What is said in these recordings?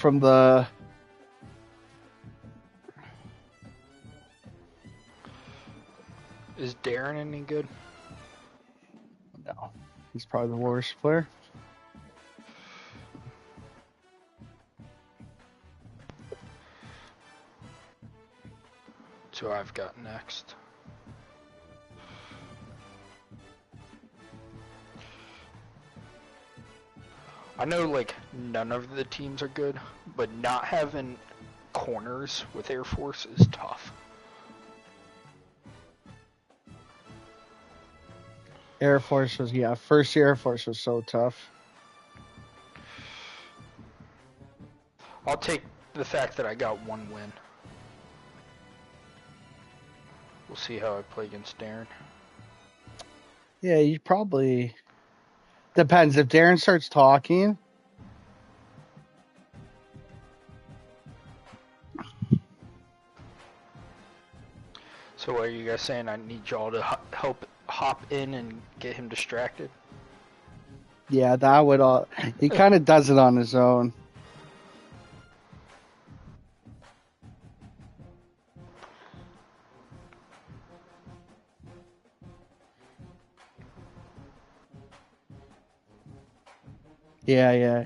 from the. Is Darren any good? No, he's probably the worst player. So I've got next. I know, like, none of the teams are good, but not having corners with Air Force is tough. Air Force was, yeah, first year Air Force was so tough. I'll take the fact that I got one win. We'll see how I play against Darren. Yeah, you probably depends if Darren starts talking. So what are you guys saying? I need y'all to help hop in and get him distracted? Yeah, that would all. He kind of does it on his own. Yeah, yeah.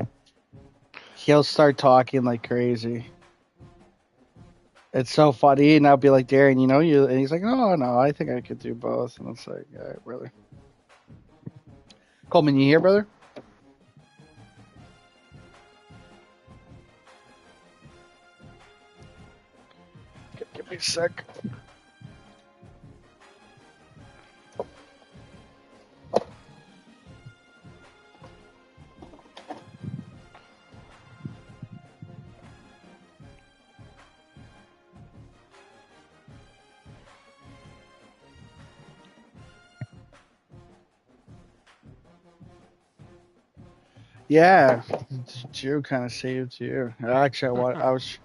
He'll start talking like crazy. It's so funny, and I'll be like, Darren, you know you, and he's like, oh no, I think I could do both, and it's like, all right, brother. Coleman, you here, brother? Give me a sec. Yeah, Jew kind of saved you. Actually, I was.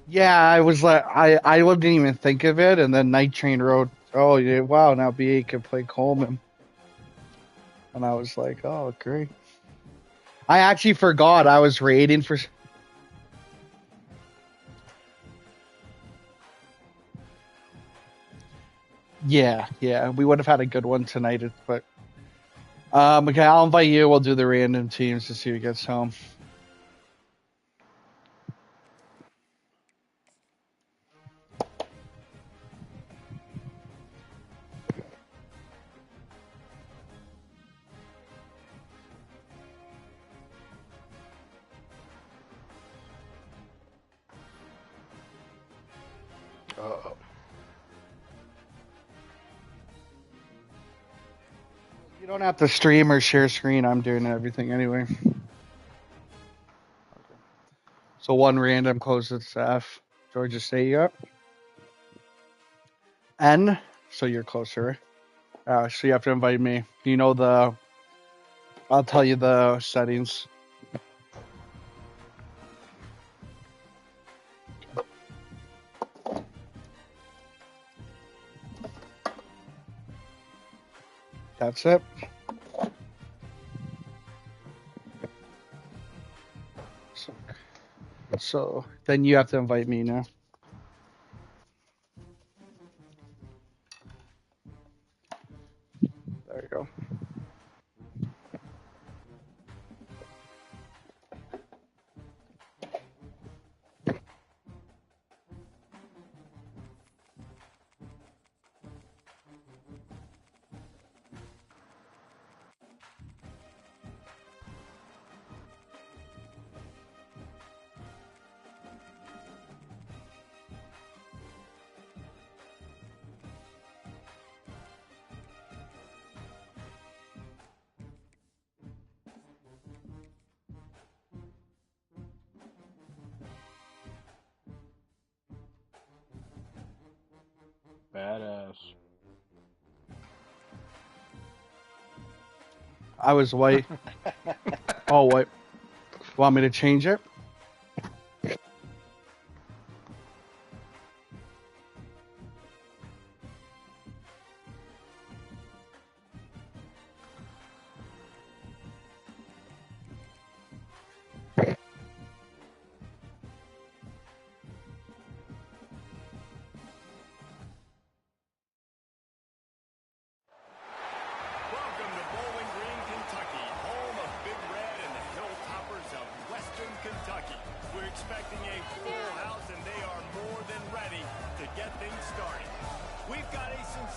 Yeah, I was like, I didn't even think of it, and then Night Train wrote, oh, yeah, wow, now BA can play Coleman. And I was like, oh, great. I actually forgot I was raiding for. Yeah, we would have had a good one tonight, but. Okay, I'll invite you. We'll do the random teams to see who gets home. Uh-oh. You don't have to stream or share screen. I'm doing everything anyway. Okay. So one random close to staff. Georgia State, you up? N, so you're closer. So you have to invite me. You know the. I'll tell you the settings. That's it. So then you have to invite me now. There you go. Badass. I was white. Oh, white. Want me to change it?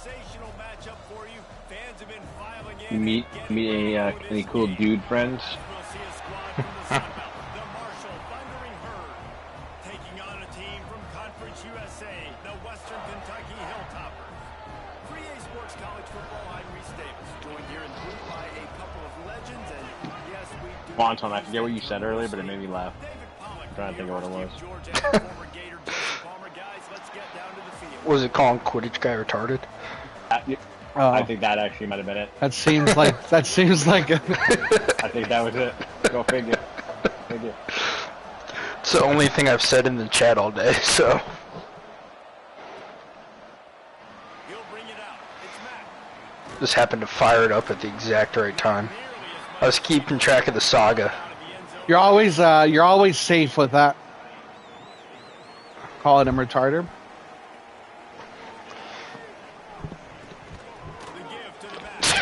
sensational matchup for you. Fans have been filing in. Meet any cool dude friends? We'll see a squad from the Sun Belt, the Marshall Thundering Herd, taking on a team from Conference USA, the Western Kentucky Hilltoppers. 3A Sports College Football, I'm Reese Davis, joined here in the booth by a couple of legends, and yes, we do. Bonton, I forget what you said earlier, but it made me laugh. I'm trying to think of what it was. Was it calling Quidditch guy retarded? I think that actually might have been it. That seems like I think that was it. Go figure. It's the only thing I've said in the chat all day, so. Just happened to fire it up at the exact right time. I was keeping track of the saga. you're always safe with that. Calling him retarded.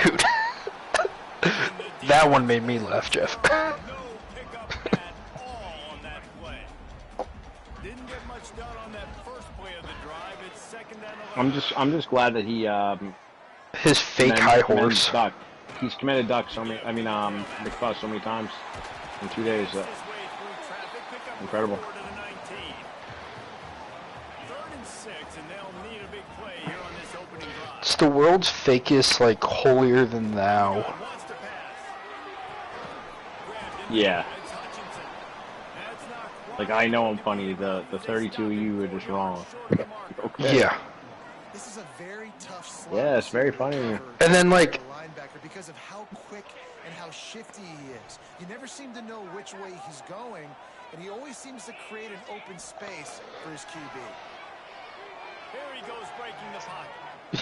Dude. That one made me laugh, Jeff. I'm just glad that he His fake high horse. duck. He's committed duck McFuss so many times in 2 days. Incredible. It's the world's fakest, like, holier than thou. Yeah. Like, I know I'm funny. The 32 of you are just wrong. Okay. Yeah. This is a very tough slot. Yeah, it's very funny. And then, like, linebacker because of how quick and how shifty he is. You never seem to know which way he's going, and he always seems to create an open space for his QB. Here he goes, breaking the pocket.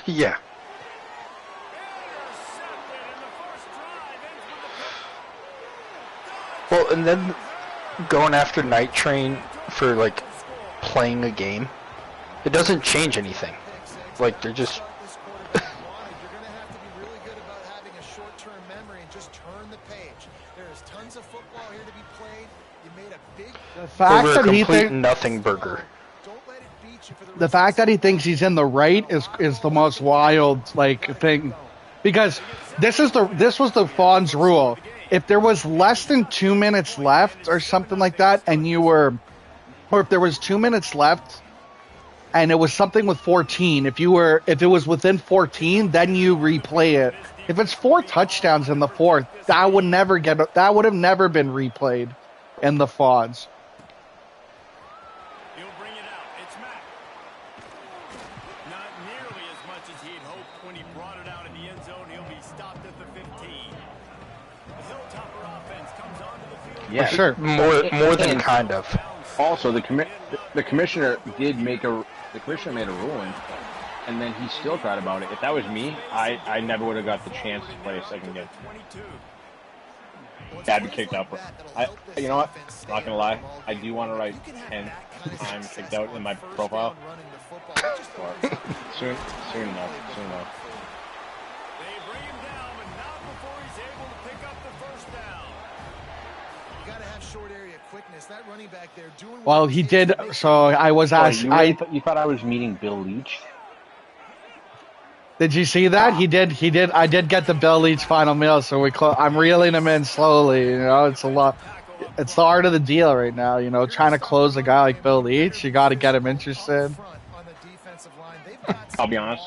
yeah. Well, and then going after Night Train for, like, playing a game, it doesn't change anything. Like, they're just... You're going to have to be really good about having a short-term memory and just turn the page. There is tons of football here to be played. You made a big... The fact Over a that he complete nothing burger. Don't let it beat you for the fact that he thinks he's in the right is the most wild thing, because this was the FONZ rule. If there was less than 2 minutes left or something like that, and or if there was 2 minutes left, and it was something with 14, if it was within 14, then you replay it. If it's 4 touchdowns in the fourth, that would have never been replayed in the FONZ. He'll bring it out. It's Mack. Not nearly as much as he'd hoped when he brought it out in the end zone. He'll be stopped at the 15. The Hilltopper offense comes onto the field. Yeah, For sure. More than kind of. Also, the commissioner made a ruling, and then he still cried about it. If that was me, I never would have got the chance to play a second game. I'd be kicked out. You know what? Not gonna lie, I do want to write 10 times kicked out in my profile. Soon enough. They bring him down, but not before he's able to pick up the first down. You got to have short area quickness. That running back there doing Well, he did. So I was asked. You thought I was meeting Bill Leach? Did you see that? He did. I did get the Bill Leach final meal, so I'm reeling him in slowly. You know, it's a lot. It's the art of the deal right now. You know, trying to close a guy like Bill Leach, you got to get him interested. I'll be honest.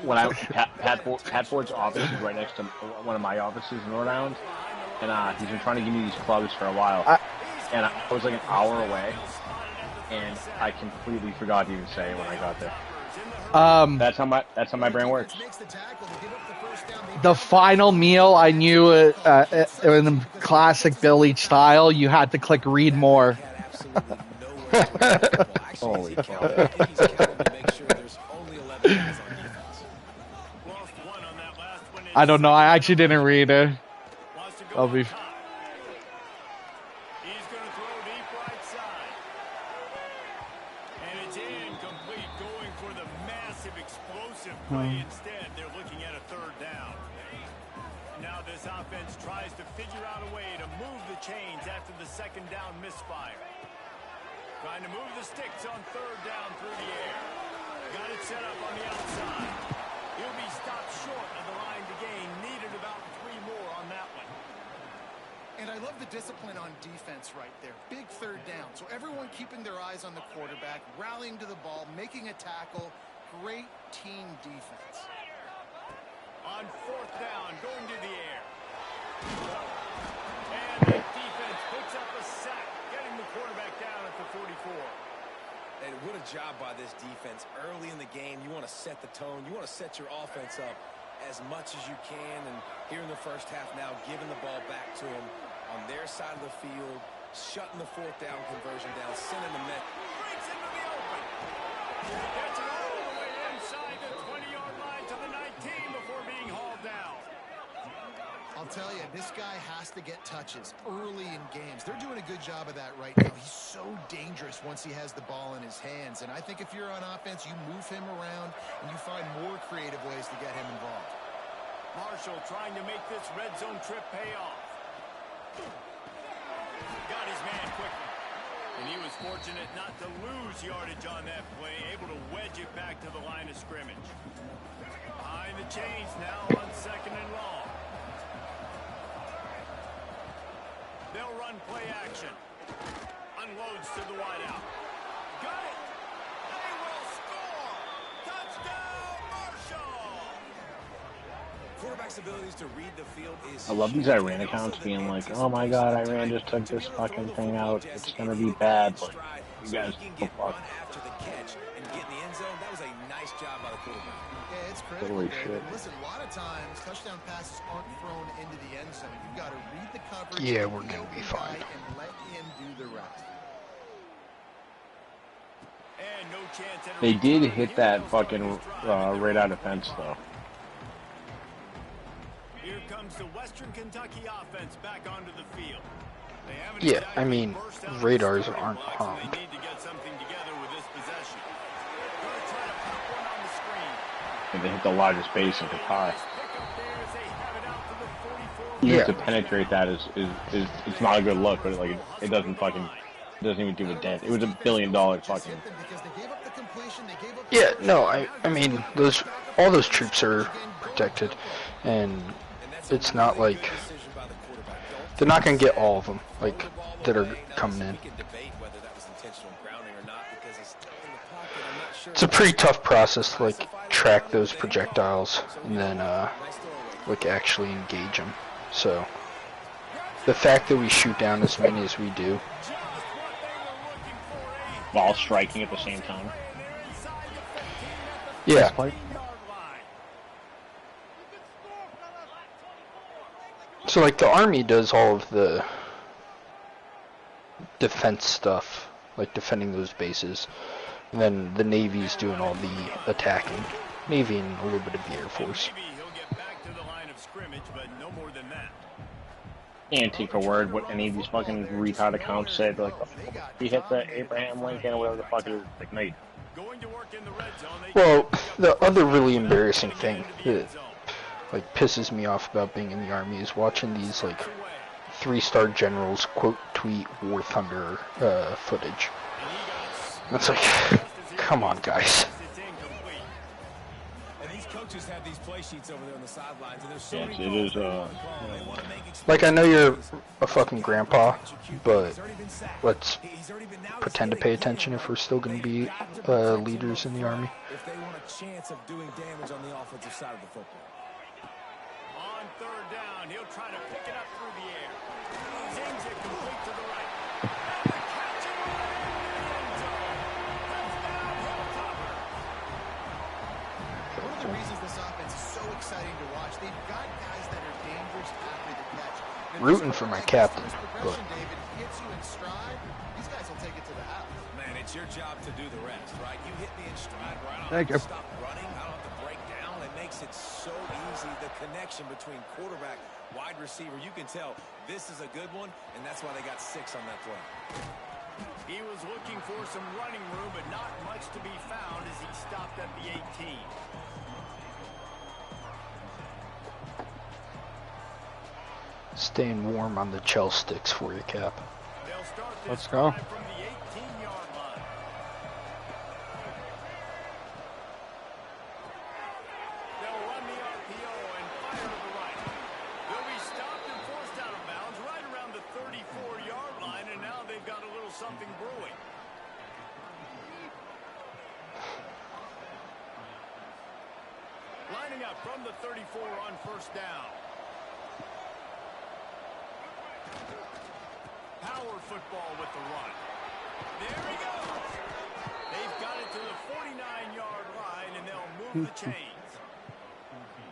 When Pat Ford's office is right next to one of my offices in Rhode Island, and he's been trying to give me these clubs for a while, and I was like an hour away, and I completely forgot to even say it when I got there. That's how my brain works. The final meal, I knew in classic Bill Leach style, you had to click read more. Holy cow. I don't know. I actually didn't read it. I'll be. He's going to throw deep right side. And it's incomplete, going for the massive explosive play. Instead, they're looking at a third down. Now this offense tries to figure out a way to move the chains after the second down misfire. Trying to move the sticks on third down through the air. Got it set up on the outside. He'll be stopped short of the line to gain. Needed about 3 more on that one. And I love the discipline on defense right there. Big third down. So everyone keeping their eyes on the quarterback, rallying to the ball, making a tackle. Great team defense. On 4th down, going to the air. And the defense picks up a sack, getting the quarterback down at the 44. And what a job by this defense. Early in the game, you want to set the tone. You want to set your offense up as much as you can. And here in the first half now, giving the ball back to them on their side of the field, shutting the 4th down conversion down, sending the net. Breaks into the open. Gets it all the way inside the 20-yard line to the 19 before being hauled down. I'll tell you, this guy has to get touches early in games. They're doing a good job of that right now. He's so dangerous once he has the ball in his hands. And I think if you're on offense, you move him around and you find more creative ways to get him involved. Marshall trying to make this red zone trip pay off. Got his man quickly. And he was fortunate not to lose yardage on that play, able to wedge it back to the line of scrimmage. Behind the chains now on 2nd and long. They'll run play action. Unloads to the wideout. Got it! They will score! Touchdown, Marshall! Quarterback's abilities to read the field is I love these Iran accounts being like, oh my god, Iran just took this fucking thing out. It's gonna be bad, but you guys go fuck. after the catch and get in the end zone. That was a nice job by the quarterback. Yeah, it's critical, Holy David. shit. Listen, a lot of times, touchdown passes aren't thrown into the end zone. You've got to read the coverage. Yeah, get we're the gonna open be guy, fine. And let him do the rest. And no chance at a They did return. hit Here that they'll start fucking this drive. right out of fence though. Here comes the Western Kentucky offense back onto the field. They haven't Yeah, exactly I mean, burst out of radars the starting aren't blocks, and harmed. They need to get something together with this possession. Gonna try to pop one on the screen. And they hit the largest base in Qatar. Nice pick up there as they have it out to the 44. Even Yeah. to penetrate that is it's not a good look, but like it doesn't even do a dent. It was $1 billion fucking. Because they gave up the completion, they gave up Yeah, no, I mean, all those troops are protected, and it's not like they're not gonna get all of them, like that are coming in. It's a pretty tough process to like track those projectiles and then like actually engage them. So the fact that we shoot down as many as we do, While striking at the same time. yeah, so like the Army does all of the defense stuff, like defending those bases, and then the Navy's doing all the attacking. Navy and a little bit of the Air Force. Maybe he'll get back to the line of scrimmage, but no more than that. Can't take a word what any of these fucking retard accounts said. Like, we hit the Abraham Lincoln or whatever the fuck it is. Like, no, you Going to work in the red zone. They Well, pick up the other really first embarrassing down thing into the end that zone. like pisses me off about being in the Army is watching these like 3-star generals quote tweet War Thunder footage. It's like, come on, guys. It's incomplete. And these coaches have these play sheets over there on the sidelines, and there's so Yes, many it is, calls they want to call. They want to make Like, I know you're a fucking grandpa, but He's already been sacked. let's He's already been now pretend to he's pay getting attention if we're still going to be They've got to protect leaders in the Army. if they want a chance of doing damage on the offensive side of the football. On 3rd down, he'll try to pick it up through the air. Sings it complete to the right. And the catch and run in the end zone. Touchdown, Hilltopper. One of the reasons this offense is so exciting to watch, they've got guys that are dangerous after the catch. And Rooting for my captain, this but progression, David, hits you in stride. These guys will take it to the house. Man, it's your job to do the rest, right? You hit me in stride where I don't Thank have you. to stop running. I don't have to break down. It makes it so easy. The connection between quarterback, wide receiver, you can tell this is a good one, and that's why they got 6 on that play. He was looking for some running room, but not much to be found as he stopped at the 18. staying warm on the Chell sticks for you, Cap. They'll start this Let's go. drive from the 18-yard line. They'll Lining up from the 34 on first down. Power football with the run. There he goes. They've got it to the 49-yard line, and they'll move the chains.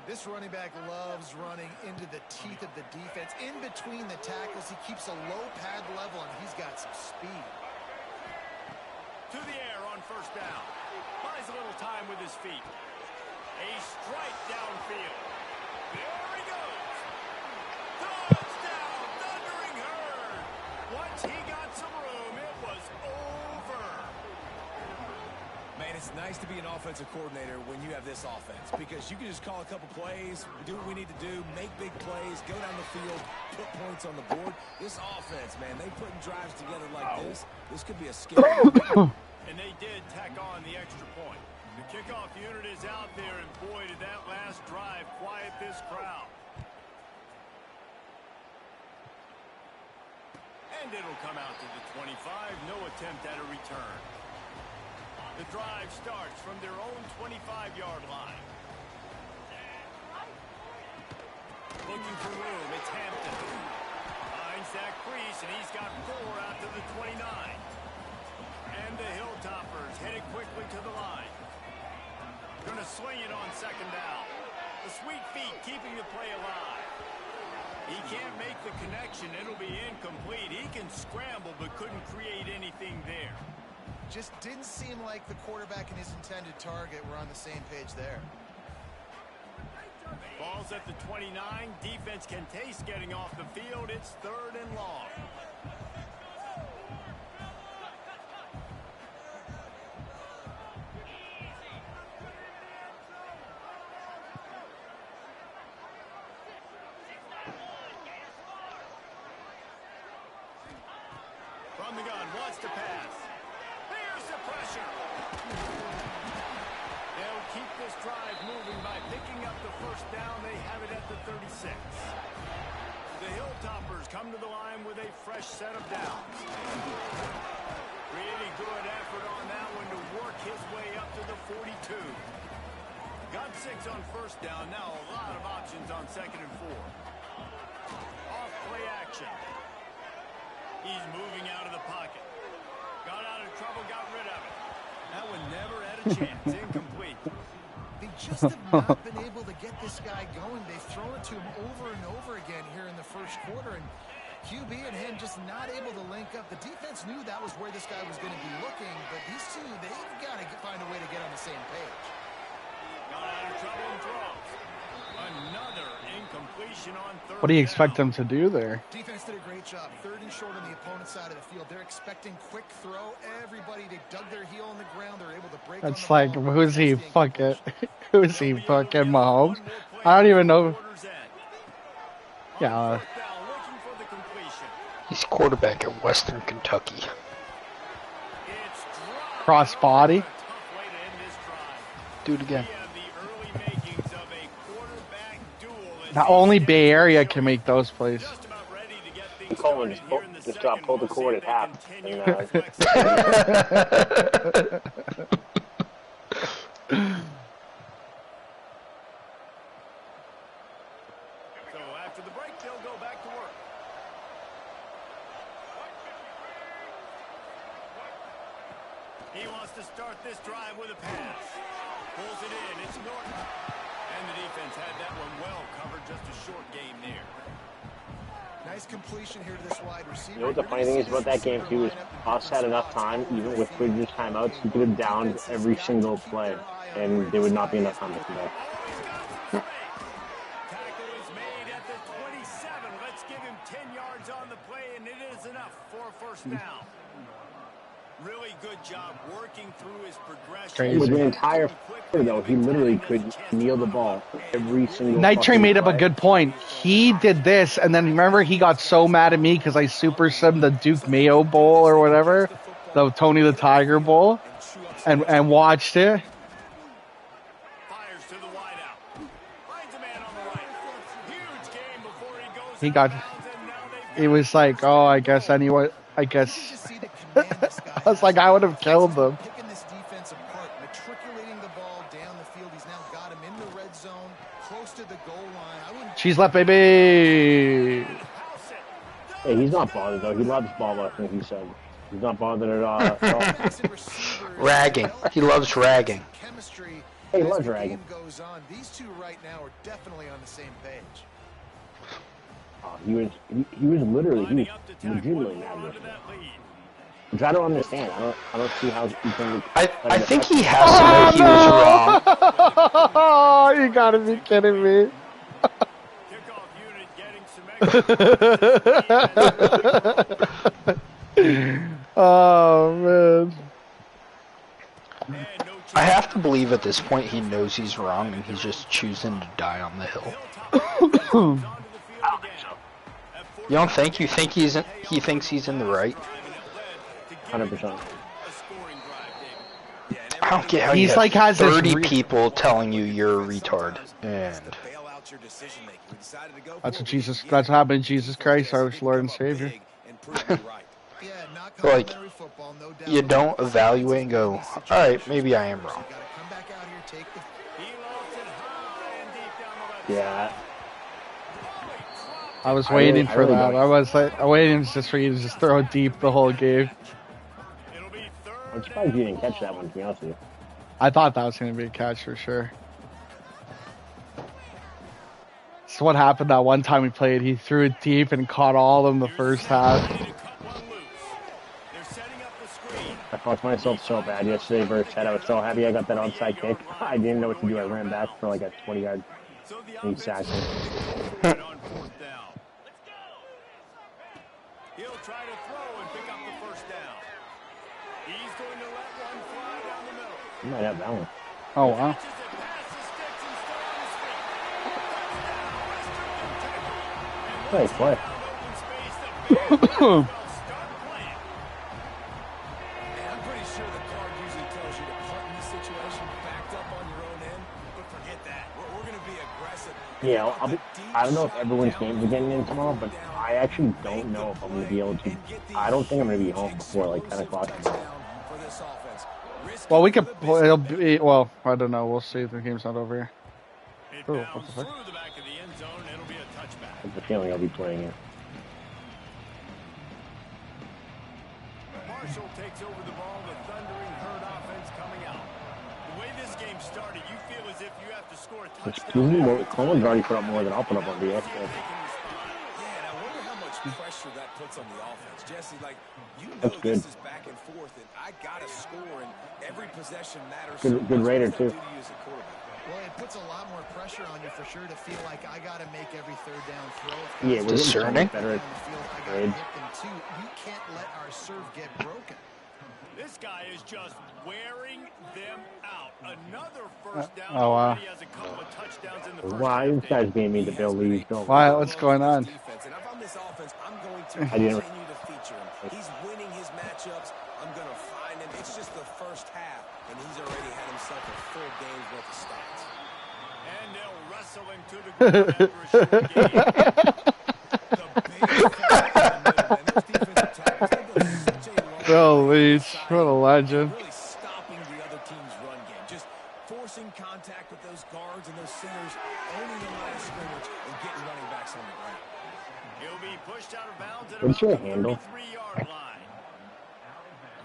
This running back loves running into the teeth of the defense. In between the tackles, he keeps a low pad level, and he's got some speed. To the air on first down. Buys a little time with his feet. A strike downfield. There he goes. Touchdown, Thundering Herd. Once he got some room, it was over. Man, it's nice to be an offensive coordinator when you have this offense, because you can just call a couple plays, do what we need to do, make big plays, go down the field, put points on the board. This offense, man, they putting drives together like this could be a scary And they did tack on the extra point. The kickoff unit is out there, and boy, did that last drive quiet this crowd. And it'll come out to the 25. No attempt at a return. The drive starts from their own 25-yard line. Looking for room, it's Hampton. Finds that crease, and he's got 4 out to the 29. And the Hilltoppers headed quickly to the line. Going to swing it on second down. The sweet feet keeping the play alive. He can't make the connection. It'll be incomplete. He can scramble, but couldn't create anything there. Just didn't seem like the quarterback and his intended target were on the same page there. Ball's at the 29. Defense can taste getting off the field. It's 3rd and long. From the gun, wants to pass. There's the pressure. They'll keep this drive moving by picking up the first down. They have it at the 36. The Hilltoppers come to the line with a fresh set of downs. Really good effort on that one to work his way up to the 42. Got 6 on first down. Now a lot of options on 2nd and 4. Off play action. He's moving out of the pocket. Got out of trouble, got rid of it. That one never had a chance. Incomplete. They just have not been able to get this guy going. They've thrown it to him over and over again here in the first quarter, and QB and him just not able to link up. The defense knew that was where this guy was going to be looking, but these two, they've got to find a way to get on the same page. Got out of trouble and throws. Another incompletion on 3rd. What do you expect them to do there? Defense did a great job. 3rd and short on the opponent's side of the field. They're expecting quick throw. Everybody, they dug their heel on the ground. They're able to break. It's like, who's he fucking? Who's he fucking Mahomes? I don't even know. Yeah. He's quarterback at Western Kentucky. Crossbody. Do it again. Not only Bay Area can make those plays. Coleman just pulled the cord at half. And, So after the break, they'll go back to work. He wants to start this drive with a pass. Pulls it in. It's Norton. And the defense had that one well covered. Just a short game there. Nice completion here to this wide receiver. You know what the funny thing is about that game, too, is Us had enough time, even with Bridges' timeouts, he could have downed every single play, and there would not be enough time to come back. Tackle is made at the 27. Let's give him 10 yards on the play, and it is enough for a first down. Really good job working through his progression. With the entire quarter, though, he literally could kneel the ball every single Night Train made up a play. good point. He did this, and then remember he got so mad at me because I super subbed the Duke Mayo Bowl or whatever, the Tony the Tiger Bowl, and watched it. Fires to the wideout. Finds a man on the right. Huge game before he goes. He got. It was like, oh, I guess anyway. I guess. I was like, I would have killed them. Picking this defense apart, matriculating the ball down the field. He's now got him in the red zone. She's left, baby. Hey, he's not bothered though. He loves ball left, he said. He's not bothered at all. Ragging. He loves ragging. Hey, he loves ragging. These two right now are definitely on the same page. He was legitimately mad with him. Which I don't understand. I don't see how he can. I think he has to know he was wrong. Oh, you gotta be kidding me. Oh man. I have to believe at this point he knows he's wrong and he's just choosing to die on the hill. You don't think? You think he thinks he's in the right? 100%. I don't get how he's you like have has 30 people telling you you're a retard. And that's what Jesus. That's happened. Jesus Christ, our Lord and Savior. like, you don't evaluate and go, all right, maybe I am wrong. Yeah. I was waiting for that. I was like, waiting just for you to just throw it deep the whole game. I'm surprised you didn't catch that one, to be honest with you. I thought that was going to be a catch for sure. So what happened that one time we played, he threw it deep and caught all of them the first half. I fucked myself so bad yesterday versus Ted. I was so happy I got that onside kick. I didn't know what to do. I ran back for like a 20-yard. He sacked me. He'll try to throw and pick up the first down. He's going to let one fly down the middle. You might have that one. Oh, wow. Nice play. Yeah, I don't know if everyone's games are getting in tomorrow, but I actually don't know if I'm going to be able to. I don't think I'm going to be home before like 10 o'clock tomorrow. Well, we could. It'll be. Well, I don't know. We'll see. The game's not over here. Oh, what the fuck? I have the feeling I'll be playing it. Marshall takes over the ball. The thundering herd offense coming out. The way this game started, you feel as if you have to score a touchdown. Coleman's already put up more than I'll put up on the Yeah, and I wonder how much pressure that puts on the offense. Jesse, like, you know this is back and forth, and I got to score, and every possession matters. Good Raider, too. Well, it puts a lot more pressure on you for sure to feel like I got to make every third down throw. Yeah, we're discerning. Better at grade. You can't let our serve get broken. This guy is just wearing them out. Another first down. Oh, wow. He has a couple of touchdowns in the first Why this guy's being mean to Bill Lee? Why? What's going on? I didn't. He's winning his matchups. I'm going to find him. It's just the first half, and he's already had himself a full game's worth of stops. And they'll wrestle him to the ground after a short game. Bill Leach, what a legend. Really stopping the other team's run game. Just forcing contact with those guards and those centers, owning the line of scrimmage, and getting running backs on the ground. He'll be pushed out of bounds at What's your about handle? the 33-yard line.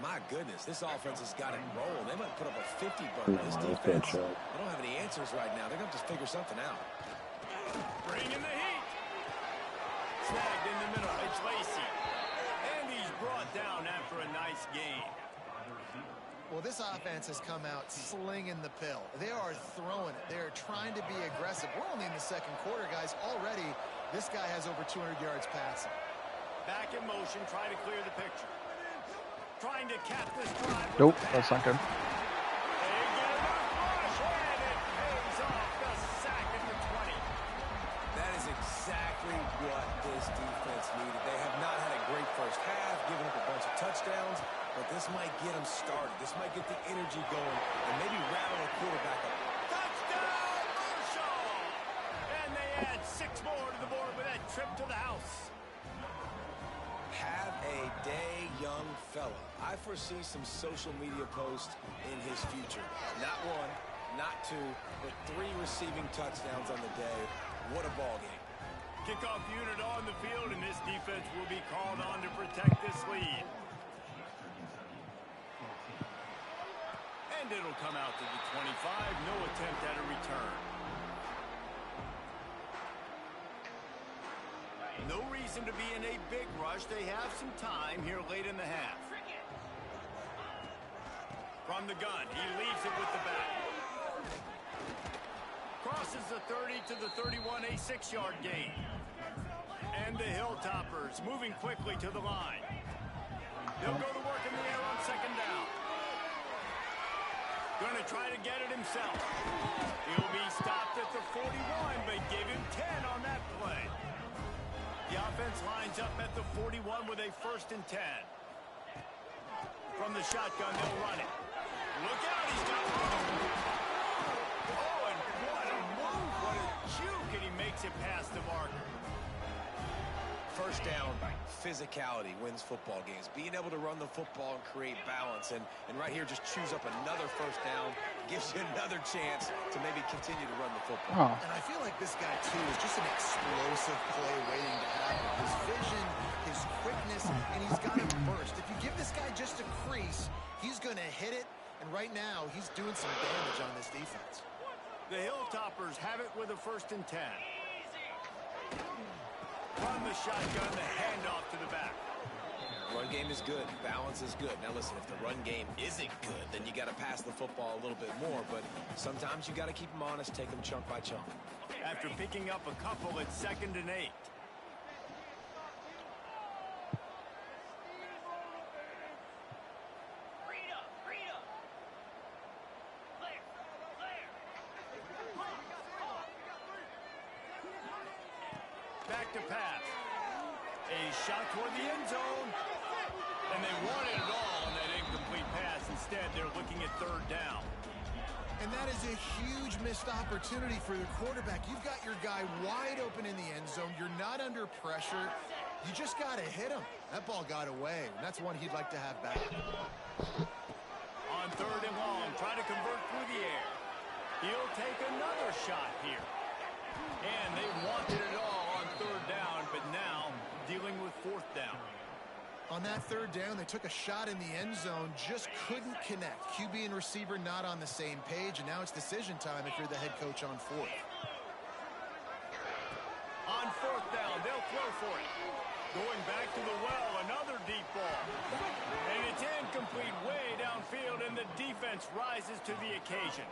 My goodness, this offense has got it rolling. They might put up a 50 burn this defense. They don't have any answers right now. They're going to have to figure something out. Bringing the heat. Snagged in the middle. It's Lacey. And he's brought down after a nice game. Well, this offense has come out slinging the pill. They are throwing it. They are trying to be aggressive. We're only in the second quarter, guys. Already, this guy has over 200 yards passing. Back in motion, trying to clear the picture. Trying to cap this drive. Nope, that's not good. That is exactly what this defense needed. They have not had a great first half, giving up a bunch of touchdowns, but this might get them started. This might get the energy going and maybe rattle the quarterback up. Touchdown, Marshall! And they add 6 more to the board with that trip to the house. Have a day, young fella. I foresee some social media posts in his future. Not 1, not 2, but 3 receiving touchdowns on the day. What a ball game. Kickoff unit on the field, and this defense will be called on to protect this lead. And it'll come out to the 25. No attempt at a return. No reason to be in a big rush. They have some time here late in the half. From the gun, he leaves it with the back. Crosses the 30 to the 31, a 6-yard gain. And the Hilltoppers moving quickly to the line. They'll go to work in the air on second down. Going to try to get it himself. He'll be stopped at the 41, but gave him 10 on that play. The offense lines up at the 41 with a 1st and 10. From the shotgun, they'll run it. Look out, he's got room. Oh, and what a move, what a juke, and he makes it past the marker. First down, physicality wins football games. Being able to run the football and create balance. And right here, just choose up another first down. Gives you another chance to maybe continue to run the football. And I feel like this guy, too, is just an explosive play waiting to happen. His vision, his quickness, and he's got a burst. If you give this guy just a crease, he's going to hit it. And right now, he's doing some damage on this defense. The Hilltoppers have it with a 1st and 10. From the shotgun, the handoff to the back. Run game is good. Balance is good. Now listen, if the run game isn't good, then you got to pass the football a little bit more. But sometimes you got to keep them honest, take them chunk by chunk. After picking up a couple, it's 2nd and 8. Back to pass. A shot toward the end zone. And they wanted it all on that incomplete pass. Instead, they're looking at 3rd down. And that is a huge missed opportunity for the quarterback. You've got your guy wide open in the end zone. You're not under pressure. You just got to hit him. That ball got away, and that's one he'd like to have back. On 3rd and long, try to convert through the air. He'll take another shot here. And they wanted it all on 3rd down, but now dealing with 4th down. On that 3rd down, they took a shot in the end zone, just couldn't connect. QB and receiver not on the same page, and now it's decision time if you're the head coach on 4th. On 4th down, they'll throw for it. Going back to the well, another deep ball. And it's incomplete way downfield, and the defense rises to the occasion.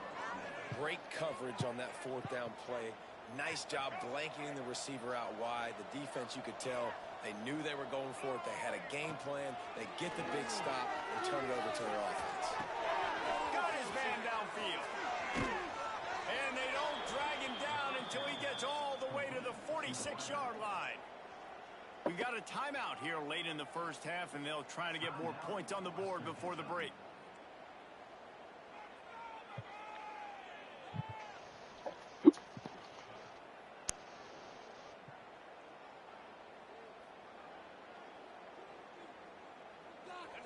Great coverage on that 4th down play. Nice job blanketing the receiver out wide. The defense, you could tell, they knew they were going for it. They had a game plan. They get the big stop and turn it over to their offense. Got his man downfield. And they don't drag him down until he gets all the way to the 46-yard line. We got a timeout here late in the 1st half, and they'll try to get more points on the board before the break.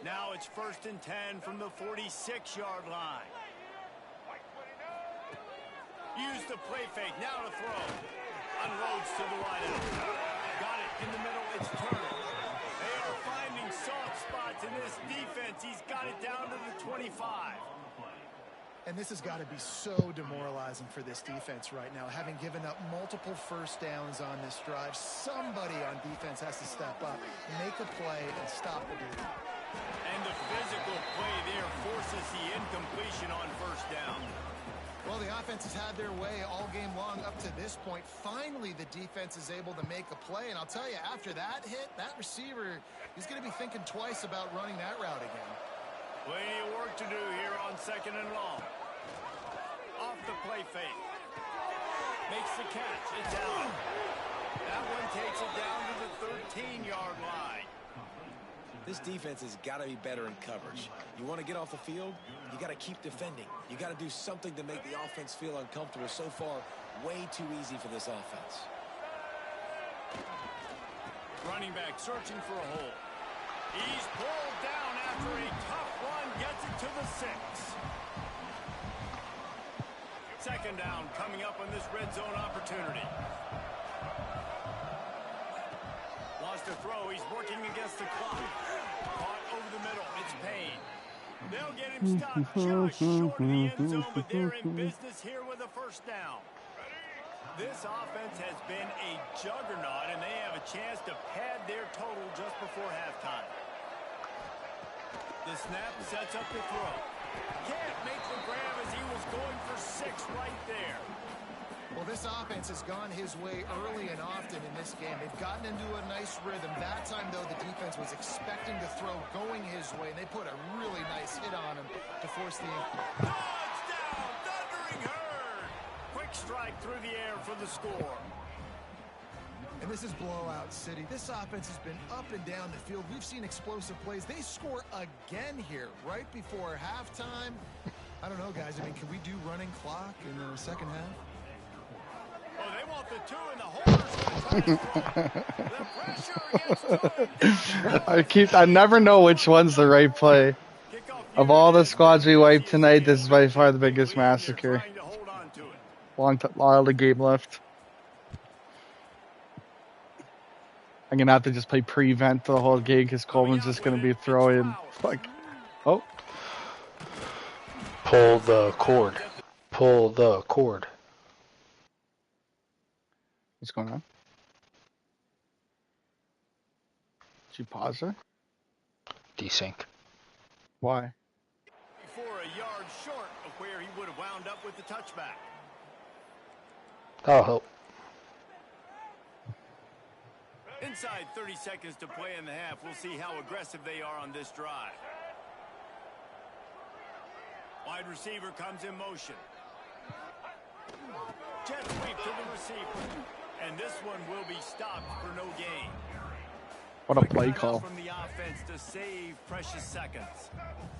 Now it's 1st and 10 from the 46-yard line. Use the play fake, now to throw. Unloads to the wideout. Got it in the middle, it's turned. They are finding soft spots in this defense. He's got it down to the 25. And this has got to be so demoralizing for this defense right now. Having given up multiple 1st downs on this drive, somebody on defense has to step up, make a play, and stop the dude. And the physical play there forces the incompletion on 1st down. Well, the offense has had their way all game long up to this point. Finally, the defense is able to make a play. And I'll tell you, after that hit, that receiver, he's going to be thinking twice about running that route again. Plenty of work to do here on 2nd and long. Off the play fake. Makes the catch. It's out. That one takes it down to the 13-yard line. This defense has got to be better in coverage. You want to get off the field, you got to keep defending. You got to do something to make the offense feel uncomfortable. So far, way too easy for this offense. Running back searching for a hole. He's pulled down after a tough run, gets it to the 6. 2nd down coming up on this red zone opportunity. to throw. He's working against the clock. Caught over the middle. It's Payne. They'll get him stopped just short of the end zone, but they're in business here with a first down. This offense has been a juggernaut, and they have a chance to pad their total just before halftime. The snap sets up the throw. Can't make the grab as he was going for 6 right there. Well, this offense has gone his way early and often in this game. They've gotten into a nice rhythm. That time, though, the defense was expecting the throw going his way, and they put a really nice hit on him to force the... Touchdown, Thundering Herd! Quick strike through the air for the score. And this is blowout city. This offense has been up and down the field. We've seen explosive plays. They score again here right before halftime. I don't know, guys. I mean, can we do running clock in the second half? Oh, they want the 2 in the holders. The pressure against 2. I never know which one's the right play. Of all the squads we wiped tonight, this is by far the biggest massacre. Long of the game left. I'm going to have to just play prevent the whole game because Coleman's just going to be throwing. Like, oh. Pull the cord. Pull the cord. What's going on? Did you pause her? Desync. Why? Before a yard short of where he would have wound up with the touchback. That'll help. Inside 30 seconds to play in the half. We'll see how aggressive they are on this drive. Wide receiver comes in motion. Jet sweep to the receiver. And this one will be stopped for no gain. What a play call. From the offense to save precious seconds.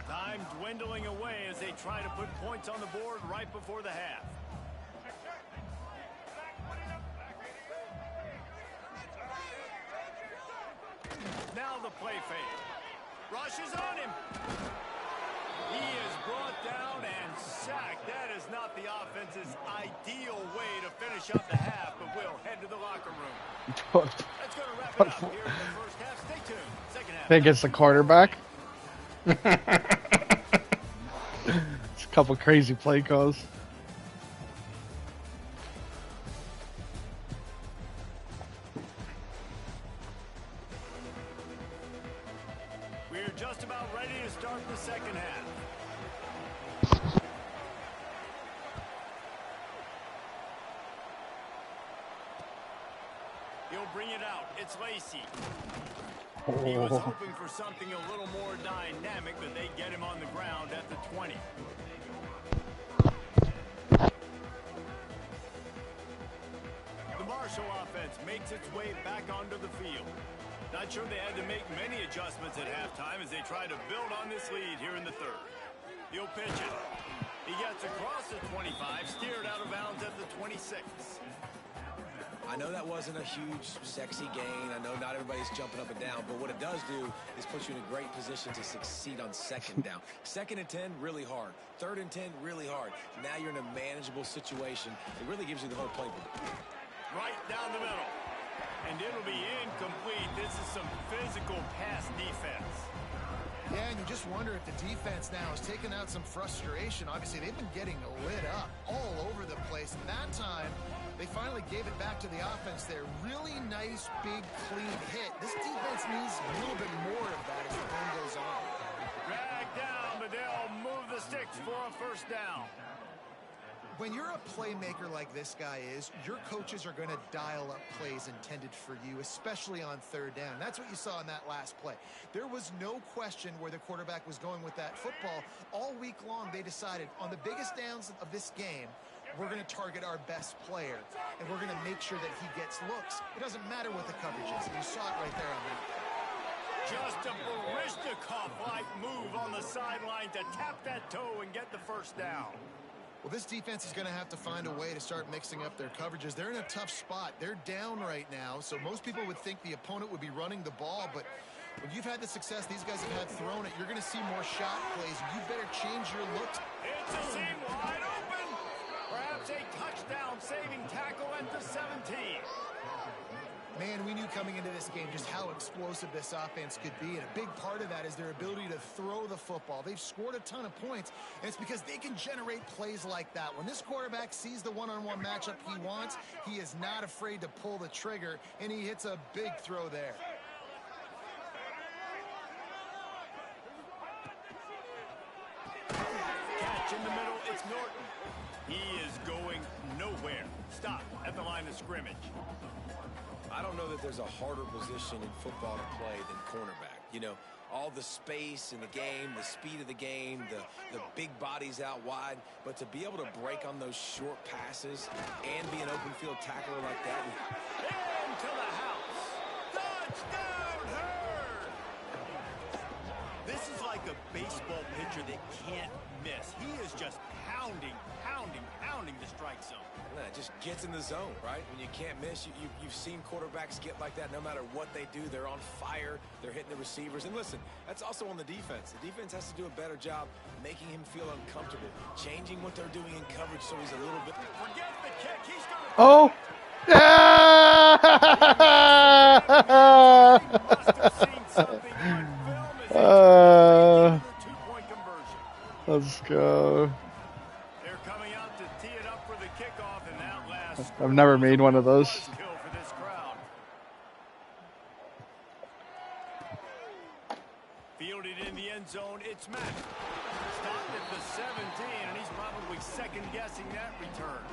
Time dwindling away as they try to put points on the board right before the half. Now the play fake. Rush is on him. He is brought down and sacked. That is not the offense's ideal way to finish up the half, but we'll head to the locker room. That's going to wrap it up here in the first half. Stay tuned. Second half. I think it's the quarterback. It's a couple crazy play calls. We're just about ready to start the second half. He'll bring it out. It's Lacey. He was hoping for something a little more dynamic, but they get him on the ground at the 20. The Marshall offense makes its way back onto the field. Not sure they had to make many adjustments at halftime as they try to build on this lead here in the third. He'll pitch it. He gets across the 25, steered out of bounds at the 26. I know that wasn't a huge, sexy gain. I know not everybody's jumping up and down, but what it does do is put you in a great position to succeed on second down. Second and 10, really hard. Third and 10, really hard. Now you're in a manageable situation. It really gives you the whole playbook. Right down the middle. And it'll be incomplete. This is some physical pass defense. Yeah, and you just wonder if the defense now is taking out some frustration. Obviously, they've been getting lit up all over the place. And that time, they finally gave it back to the offense there. Really nice, big, clean hit. This defense needs a little bit more of that as the game goes on. Drag down, but they'll move the sticks for a first down. When you're a playmaker like this guy is, your coaches are going to dial up plays intended for you, especially on third down. That's what you saw in that last play. There was no question where the quarterback was going with that football. All week long, they decided on the biggest downs of this game, we're going to target our best player, and we're going to make sure that he gets looks. It doesn't matter what the coverage is. You saw it right there on that. Just a Barishnikov-like move on the sideline to tap that toe and get the first down. Well, this defense is going to have to find a way to start mixing up their coverages. They're in a tough spot. They're down right now, so most people would think the opponent would be running the ball, but when you've had the success these guys have had throwing it, you're going to see more shot plays. You better change your looks. It's a seam wide open. Perhaps a touchdown-saving tackle at the 17. Man, we knew coming into this game just how explosive this offense could be, and a big part of that is their ability to throw the football. They've scored a ton of points, and it's because they can generate plays like that. When this quarterback sees the one-on-one matchup he wants, he is not afraid to pull the trigger, and he hits a big throw there. Catch in the middle, it's Norton. He is going nowhere. Stop at the line of scrimmage. I don't know that there's a harder position in football to play than cornerback. You know, all the space in the game, the speed of the game, the big bodies out wide. But to be able to break on those short passes and be an open field tackler like that. Into the house. Touchdown, Hurd! This is like a baseball pitcher that can't miss. He is just pounding the strike zone. Yeah, it just gets in the zone, right? When you can't miss, you've seen quarterbacks get like that no matter what they do. They're on fire. They're hitting the receivers. And listen, that's also on the defense. The defense has to do a better job making him feel uncomfortable, changing what they're doing in coverage so he's a little bit... Forget the kick. He's going to... Oh! Let's go. They're coming out to tee it up for the kickoff, and that last I've never made one of those. for this crowd. Fielded in the end zone, it's Mack. Stopped at the 17, and he's probably second-guessing that return.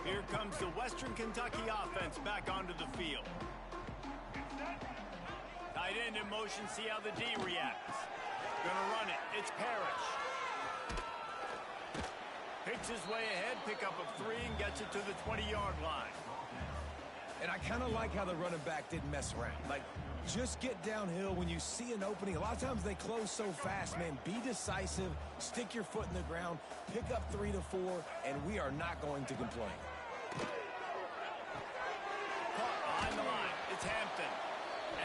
Here comes the Western Kentucky offense back onto the field. Tight end in motion, see how the D reacts. Gonna run it, it's Parrish. Picks his way ahead, pick up of 3, and gets it to the 20-yard line. And I kind of like how the running back didn't mess around. Like, just get downhill when you see an opening. A lot of times they close so fast, man. Be decisive, stick your foot in the ground, pick up 3 to 4, and we are not going to complain. Caught behind the line, it's Hampton.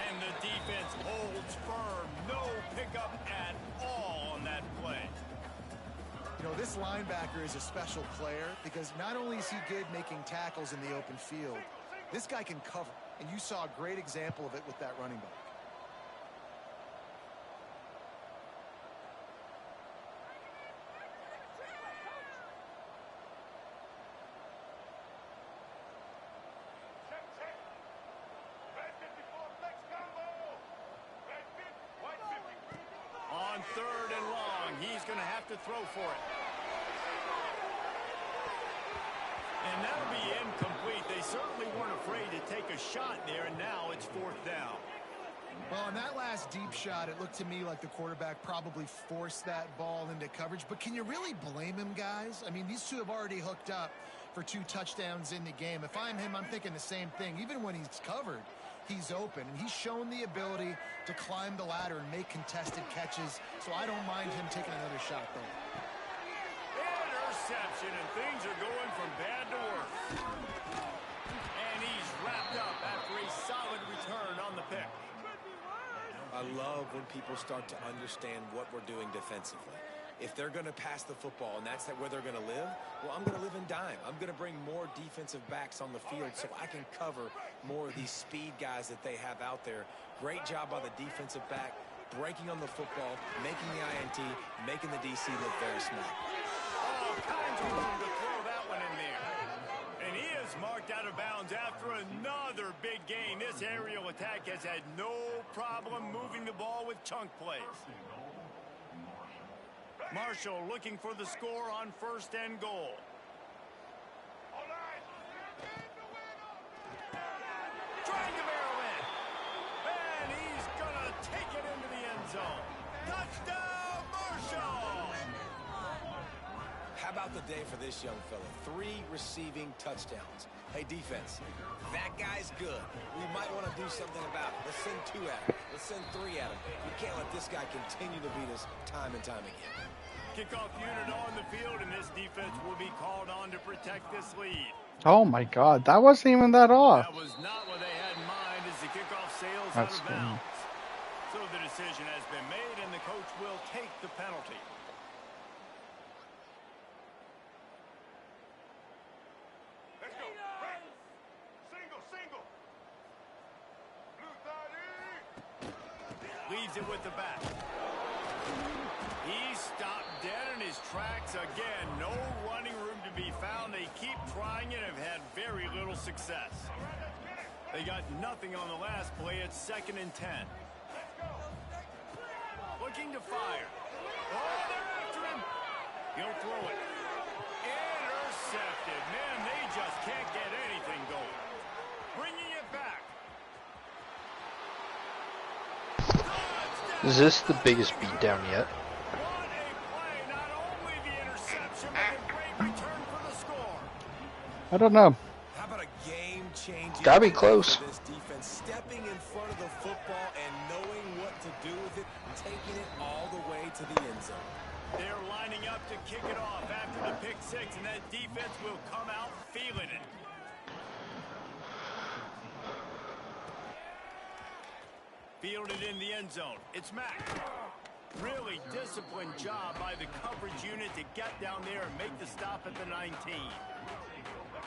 And the defense holds firm. No pickup at all on that play. You know, this linebacker is a special player because not only is he good making tackles in the open field, this guy can cover. And you saw a great example of it with that running back. On 3rd and long, he's going to have to throw for it. And that'll be incomplete. They certainly weren't afraid to take a shot there, and now it's 4th down. Well, on that last deep shot, it looked to me like the quarterback probably forced that ball into coverage. But can you really blame him, guys? I mean, these two have already hooked up for 2 touchdowns in the game. If I'm him, I'm thinking the same thing. Even when he's covered, he's open. And he's shown the ability to climb the ladder and make contested catches. So I don't mind him taking another shot there. Interception, and things are going from bad to worse. And he's wrapped up after a solid return on the pick. I love when people start to understand what we're doing defensively. If they're going to pass the football and that's where they're going to live, well, I'm going to live in dime. I'm going to bring more defensive backs on the field so I can cover more of these speed guys that they have out there. Great job by the defensive back, breaking on the football, making the INT, making the DC look very smart. All kinds of room to throw that one in there. And he is marked out of bounds after another big gain. This aerial attack has had no problem moving the ball with chunk plays. Marshall looking for the score on 1st and goal. Trying to barrel in. And he's going to take it into the end zone. Touchdown, Marshall! How about the day for this young fella? 3 receiving touchdowns. Hey, defense, that guy's good. We might want to do something about it. Let's send 2 at him. Let's send 3 at him. We can't let this guy continue to beat us time and time again. Kickoff unit on the field, and this defense will be called on to protect this lead. Oh my God, that wasn't even that off. That was not what they had in mind as the kickoff sails That's out of bounds. So the decision has been made, and the coach will take the penalty. sees it with the bat. He stopped dead in his tracks again. No running room to be found. They keep trying it and have had very little success. They got nothing on the last play. It's 2nd and 10. Looking to fire. Oh, they're after him. He'll throw it. Intercepted. Man, they just can't get anything going. Bringing it back. Is this the biggest beatdown yet? What a play. Not only the interception, but a great return for the score. I don't know. How about a game-changing Gotta be play close. for this defense, stepping in front of the football and knowing what to do with it, taking it all the way to the end zone. They're lining up to kick it off after the pick six, and that defense will come out feeling it. Fielded in the end zone. It's Mack. Really disciplined job by the coverage unit to get down there and make the stop at the 19.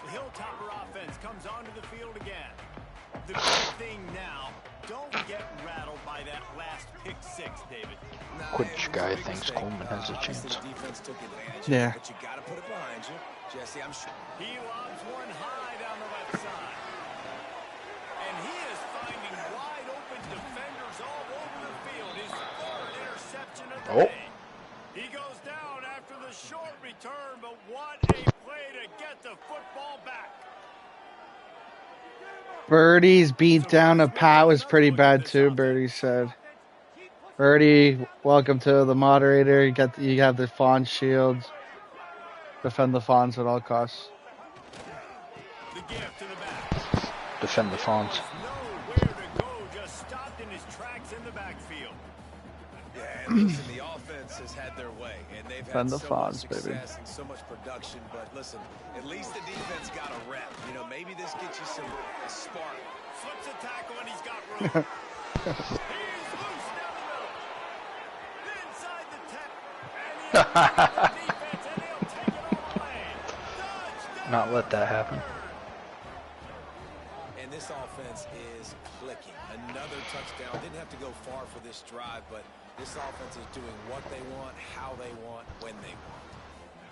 The Hilltopper offense comes onto the field again. The big thing now, don't get rattled by that last pick six, David. Which guy thinks Coleman has a chance? Yeah. But you got to put it behind you. Jesse, I'm sure. He lobs one high down the left side. And he is finding wide open defenders all over the field. His 3rd interception of the day. He goes down after the short return, but what a play to get the football back. Birdie's beat down of Pat was pretty bad too, Birdie said. Birdie, welcome to the moderator. You have the FONZ shields. Defend the FONZ at all costs. The gift to the back. Defend the FONZ. Nowhere to go, just stopped in his tracks in the backfield. Yeah, and listen, the offense has had their way, and they've had so much success and so much production. But listen, at least the defense got a rep. You know, maybe this gets you a spark. Flips a tackle and he's got room. He's loose down the middle. Inside the 10. And the defense, and he'll take it all the way. Touchdown. Not let that happen. And this offense is clicking. Another touchdown. Didn't have to go far for this drive, but this offense is doing what they want, how they want, when they want.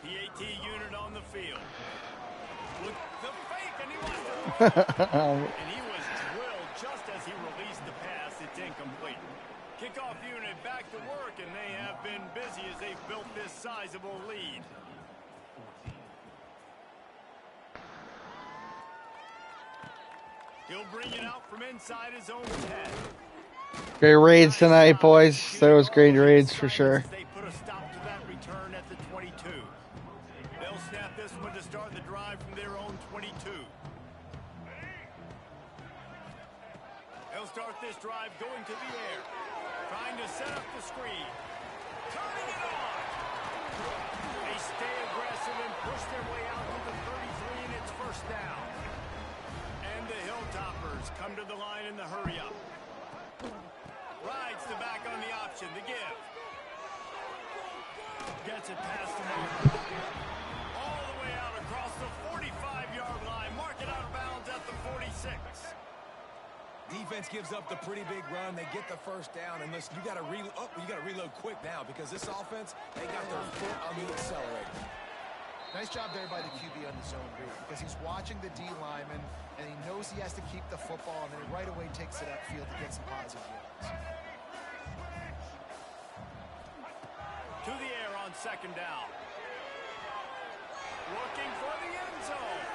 PAT unit on the field. With the fake, and he wants to and he was drilled just as he released the pass. It's incomplete. Kickoff unit back to work, and they have been busy as they've built this sizable lead. He'll bring it out from inside his own 10. Great raids tonight, boys. There was great raids for sure. They put a stop to that return at the 22. They'll snap this one to start the drive from their own 22. They'll start this drive going to the air, trying to set up the screen, turning it on. They stay aggressive and push their way out to the 33, and it's 1st down. And the Hilltoppers come to the line in the hurry up. Rides the back on the option, the give. Gets it past him all the way out across the 45-yard line. Mark it out of bounds at the 46. Defense gives up the pretty big run. They get the 1st down, and listen, you got to reload quick now because this offense, they got their foot on the accelerator. Nice job there by the QB on the zone read because he's watching the D lineman and he knows he has to keep the football, and then he right away takes it upfield to get some positive yards. To the air on 2nd down. Looking for the end zone.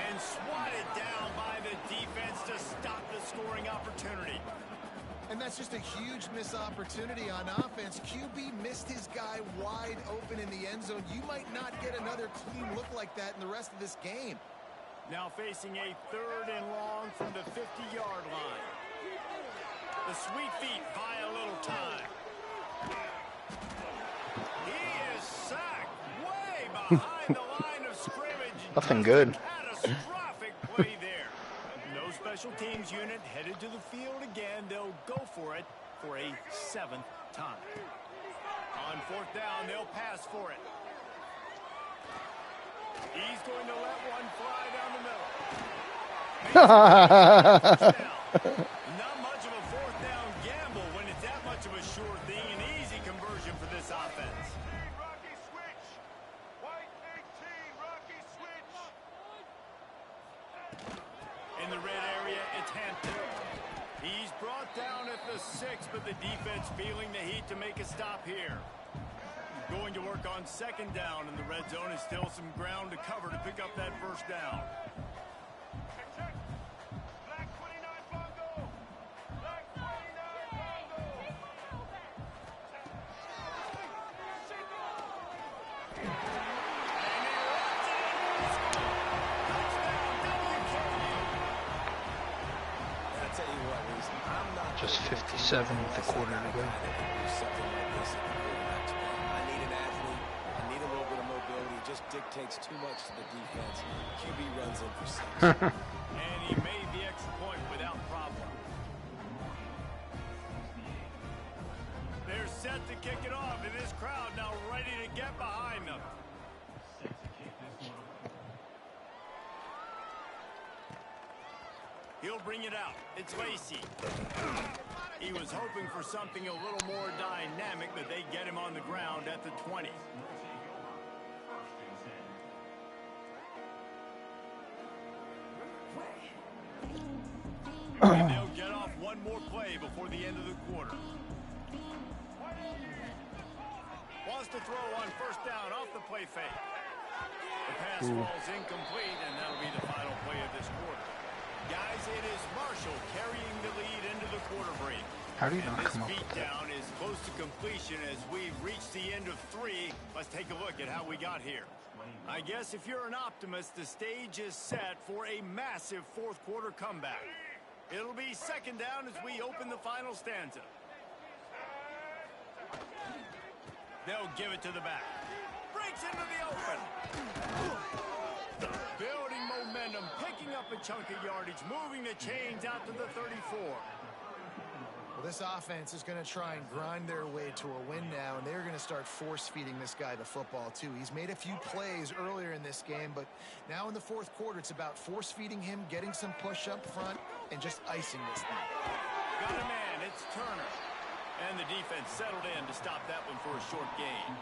And swatted down by the defense to stop the scoring opportunity. And that's just a huge missed opportunity on offense. QB missed his guy wide open in the end zone. You might not get another clean look like that in the rest of this game. Now facing a 3rd and long from the 50-yard line. The sweet feet buy a little time. He is sacked way behind the line of scrimmage. Nothing good. Catastrophic play there. No special teams unit headed to the field again. They'll go for it for a 7th time. On 4th down, they'll pass for it. He's going to let one fly down the middle. Not much of a 4th down gamble conversion for this offense. In the red area, it's Hampton. He's brought down at the 6, but the defense feeling the heat to make a stop here. Going to work on second down, and the red zone is still some ground to cover to pick up that first down. Just 57 with a quarter to go. I need an athlete. I need a little bit of mobility. It just dictates too much to the defense. QB runs in for 6. And he made the extra point without problem. They're set to kick it off, and this crowd now ready to get behind them. He'll bring it out. It's Lacey. He was hoping for something a little more dynamic, but they get him on the ground at the 20. And they'll get off one more play before the end of the quarter. Wants to throw on first down off the play fake. The pass falls incomplete, and that'll be the final play of this quarter. Guys, it is Marshall carrying the lead into the quarter break. How do you not come up This with that? beatdown is close to completion as we've reached the end of 3. Let's take a look at how we got here. I guess if you're an optimist, the stage is set for a massive fourth quarter comeback. It'll be second down as we open the final stanza. They'll give it to the back. Breaks into the open. Building momentum, picking up a chunk of yardage, moving the chains out to the 34. Well, this offense is going to try and grind their way to a win now, and they're going to start force-feeding this guy the football, too. He's made a few plays earlier in this game, but now in the fourth quarter, it's about force-feeding him, getting some push up front, and just icing this thing. Got a man, it's Turner. And the defense settled in to stop that one for a short gain.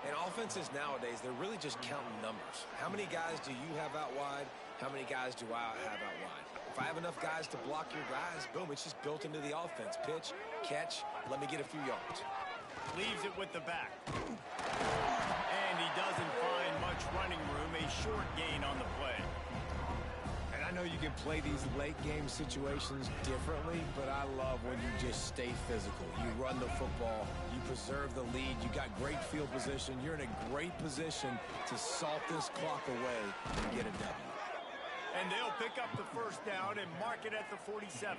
And offenses nowadays, they're really just counting numbers. How many guys do you have out wide? How many guys do I have out wide? If I have enough guys to block your guys, boom, it's just built into the offense. Pitch, catch, let me get a few yards. Leaves it with the back. And he doesn't find much running room, a short gain on the play. And I know you can play these late game situations differently, but I love when you just stay physical. You run the football, you preserve the lead, you got great field position, you're in a great position to salt this clock away and get it done. And they'll pick up the first down and mark it at the 47.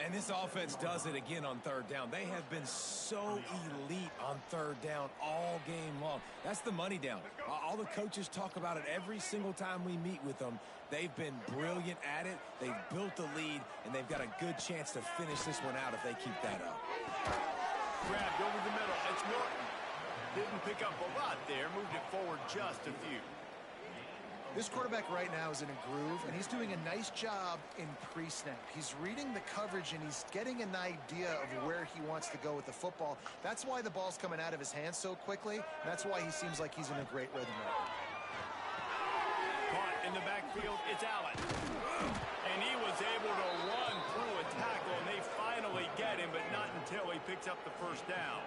And this offense does it again on third down. They have been so elite on third down all game long. That's the money down. All the coaches talk about it every single time we meet with them. They've been brilliant at it. They've built the lead, and they've got a good chance to finish this one out if they keep that up. Grabbed over the middle. It's Norton. Didn't pick up a lot there. Moved it forward just a few. This quarterback right now is in a groove, and he's doing a nice job in pre-snap. He's reading the coverage, and he's getting an idea of where he wants to go with the football. That's why the ball's coming out of his hands so quickly, and that's why he seems like he's in a great rhythm right now. Caught in the backfield, it's Allen. And he was able to run through a tackle, and they finally get him, but not until he picks up the first down.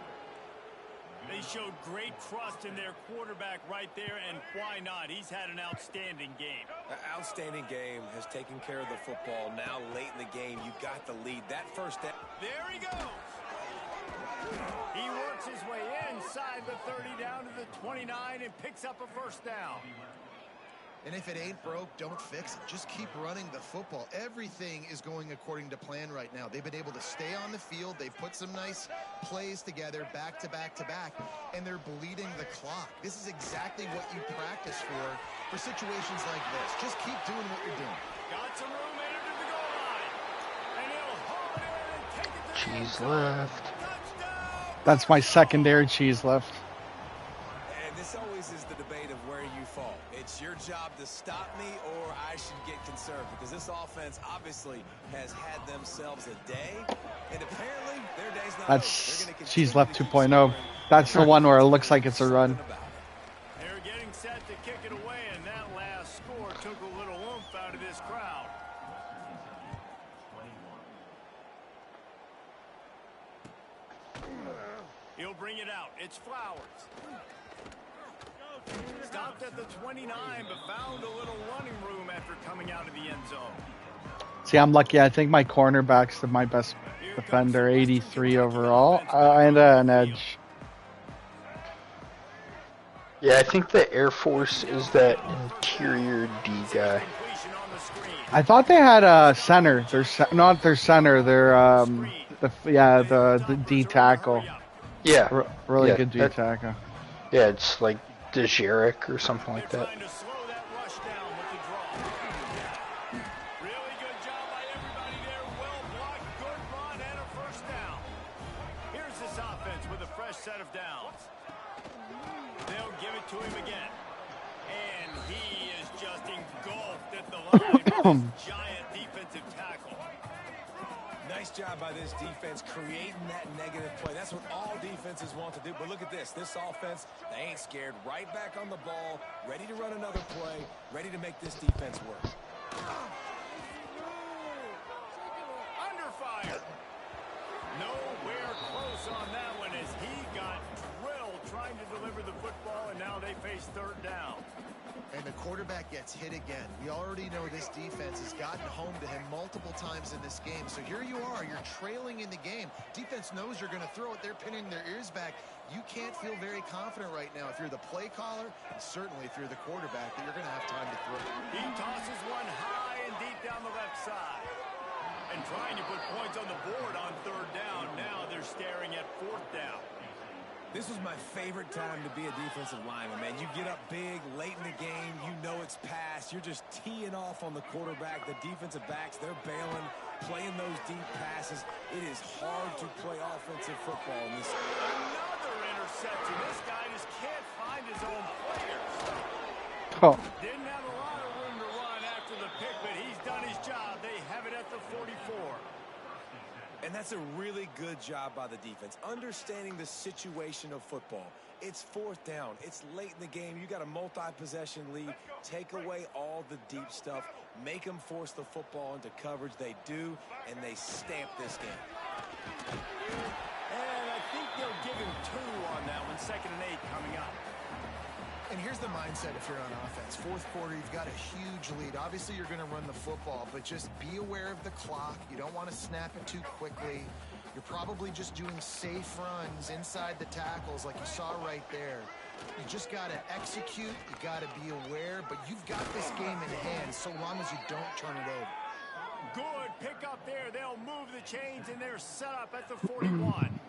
They showed great trust in their quarterback right there, and why not? He's had an outstanding game. Outstanding game, has taken care of the football. Now late in the game, you got the lead. That first down. There he goes. He works his way inside the 30 down to the 29 and picks up a first down. And if it ain't broke, don't fix it. Just keep running the football. Everything is going according to plan right now. They've been able to stay on the field. They've put some nice plays together back to back to back, and they're bleeding the clock. This is exactly what you practice for situations like this. Just keep doing what you're doing. Got some room headed to the goal line. And he'll haul it in and take it to Cheese left. touchdown. That's my secondary cheese left. And this always is the debate of where you fall. It's your job to stop me, or I should get conserved, because this offense obviously has had themselves a day, and apparently their day's not over. They're going to She's left 2.0. That's the one where it looks like it's a run. They're getting set to kick it away, and that last score took a little oomph out of this crowd. He'll bring it out. It's Flowers. Stopped at the 29, but found a little running room after coming out of the end zone. See, I'm lucky. I think my cornerback's my best defender, 83 overall, and an edge. Yeah, I think the Air Force is that interior D guy. I thought they had a center. They're not their center. They're the D tackle. Yeah, really good D tackle. Yeah, it's like DeJeric or something like that. Set of downs. They'll give it to him again. And he is just engulfed at the line with this giant defensive tackle. Nice job by this defense creating that negative play. That's what all defenses want to do. But look at this. This offense, they ain't scared. Right back on the ball, ready to run another play, ready to make this defense work. Under fire. Nowhere close on that one as he got drilled trying to deliver the football, and now they face third down. And the quarterback gets hit again. We already know this defense has gotten home to him multiple times in this game. So here you are, you're trailing in the game. Defense knows you're going to throw it. They're pinning their ears back. You can't feel very confident right now if you're the play caller, and certainly if you're the quarterback, that you're going to have time to throw. He tosses one high and deep down the left side. And trying to put points on the board on third down. Now they're staring at fourth down. This was my favorite time to be a defensive lineman, man. You get up big, late in the game, you know it's past. You're just teeing off on the quarterback. The defensive backs, they're bailing, playing those deep passes. It is hard to play offensive football in this. Another interception. This guy just can't find his own players. Oh. Didn't have a lot of room to run after the pick, but he's done his job. They have it at the 44. And that's a really good job by the defense, understanding the situation of football. It's fourth down. It's late in the game. You got a multi-possession lead. Take away all the deep stuff. Make them force the football into coverage. They do, and they stamp this game. And I think they'll give him 2 on that one. 2nd and 8 coming up. And here's the mindset if you're on offense. Fourth quarter, you've got a huge lead. Obviously, you're going to run the football, but just be aware of the clock. You don't want to snap it too quickly. You're probably just doing safe runs inside the tackles like you saw right there. You just got to execute. You got to be aware, but you've got this game in hand so long as you don't turn it over. Good pick up there. They'll move the chains, and they're set up at the 41.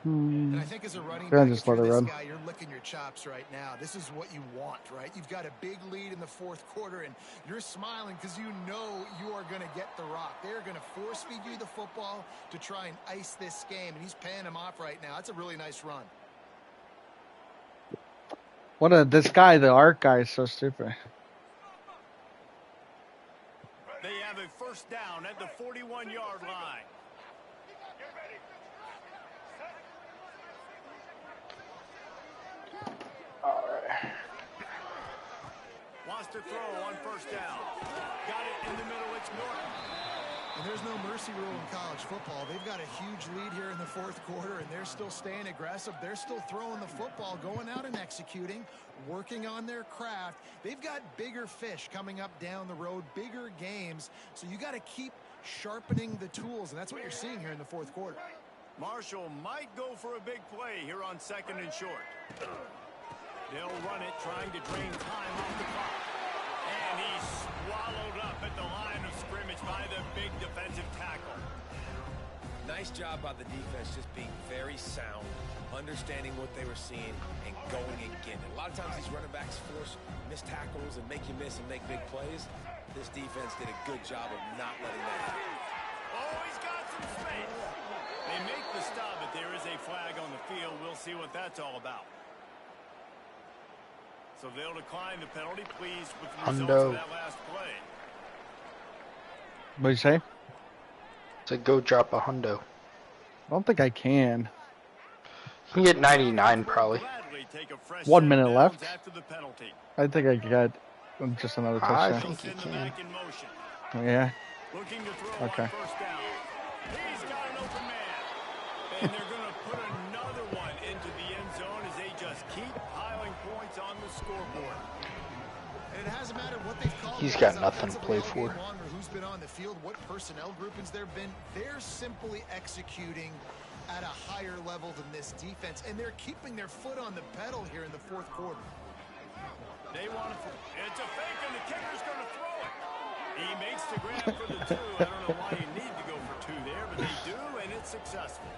And I think as a running back, just let it run. Guy, you're licking your chops right now. This is what you want, right? You've got a big lead in the fourth quarter, and you're smiling because you know you are going to get the rock. They're going to force feed you the football to try and ice this game, and he's paying him off right now. That's a really nice run. This guy, the art guy, is so stupid. They have a first down at the 41-yard line. All right. Wants to throw on first down. Got it in the middle. It's Norton. And there's no mercy rule in college football. They've got a huge lead here in the fourth quarter, and they're still staying aggressive. They're still throwing the football, going out and executing, working on their craft. They've got bigger fish coming up down the road, bigger games. So you got to keep sharpening the tools, and that's what you're seeing here in the fourth quarter. Marshall might go for a big play here on 2nd and short. They'll run it, trying to drain time off the clock. And he's swallowed up at the line of scrimmage by the big defensive tackle. Nice job by the defense, just being very sound, understanding what they were seeing, and going and getting it. A lot of times these running backs force missed tackles and make you miss and make big plays. This defense did a good job of not letting that happen. Oh, he's got some space. They make the stop, but there is a flag on the field. We'll see what that's all about. So they'll decline the penalty. Pleased with the results of that last play. What do you say? So go drop a hundo. I don't think I can. You get 99 probably. 1 minute left. I think I got just another I touchdown. think you can. Yeah. Okay. He's got an open man. And they're going to put another one into the end zone as they just keep piling points on the scoreboard. And it hasn't mattered what they've called. He's got nothing to play for. Who's been on the field, what personnel groupings there have been. They're simply executing at a higher level than this defense, and they're keeping their foot on the pedal here in the fourth quarter. They want to. It's a fake, and the kicker's going to throw it. He makes the grab for the 2. I don't know why you need to go for 2 there, but they do, and it's successful.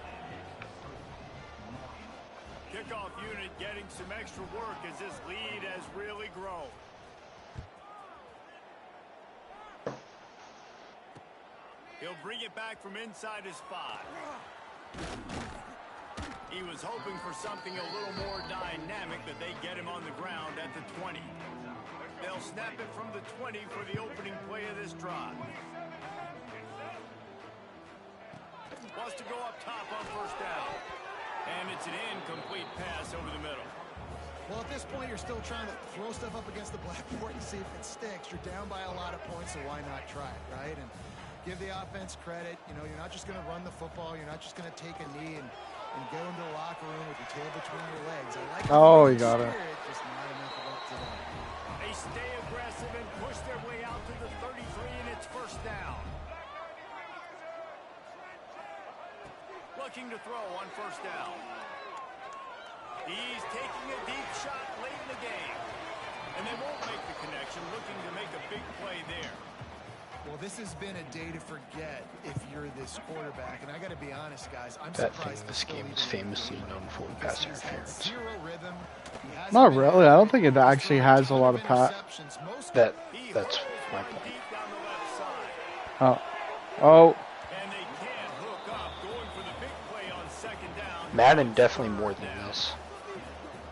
Kickoff unit getting some extra work as this lead has really grown. He'll bring it back from inside his 5. He was hoping for something a little more dynamic, but they get him on the ground at the 20. They'll snap it from the 20 for the opening play of this drive. Wants to go up top on first down. And it's an incomplete pass over the middle. Well, at this point, you're still trying to throw stuff up against the blackboard and see if it sticks. You're down by a lot of points, so why not try it, right? And give the offense credit. You know, you're not just going to run the football. You're not just going to take a knee and go into the locker room with your tail between your legs. I like he got it. Just not enough of up today. They stay aggressive and push their way out to the 33, and it's first down. Looking to throw on first down. He's taking a deep shot late in the game. And they won't make the connection, looking to make a big play there. Well, this has been a day to forget if you're this quarterback. And I got to be honest, guys, I'm surprised this game is famously known for pass interference. Zero rhythm. Not really. I don't think it actually has a lot of pass. That's my point. Oh. Madden definitely more than this.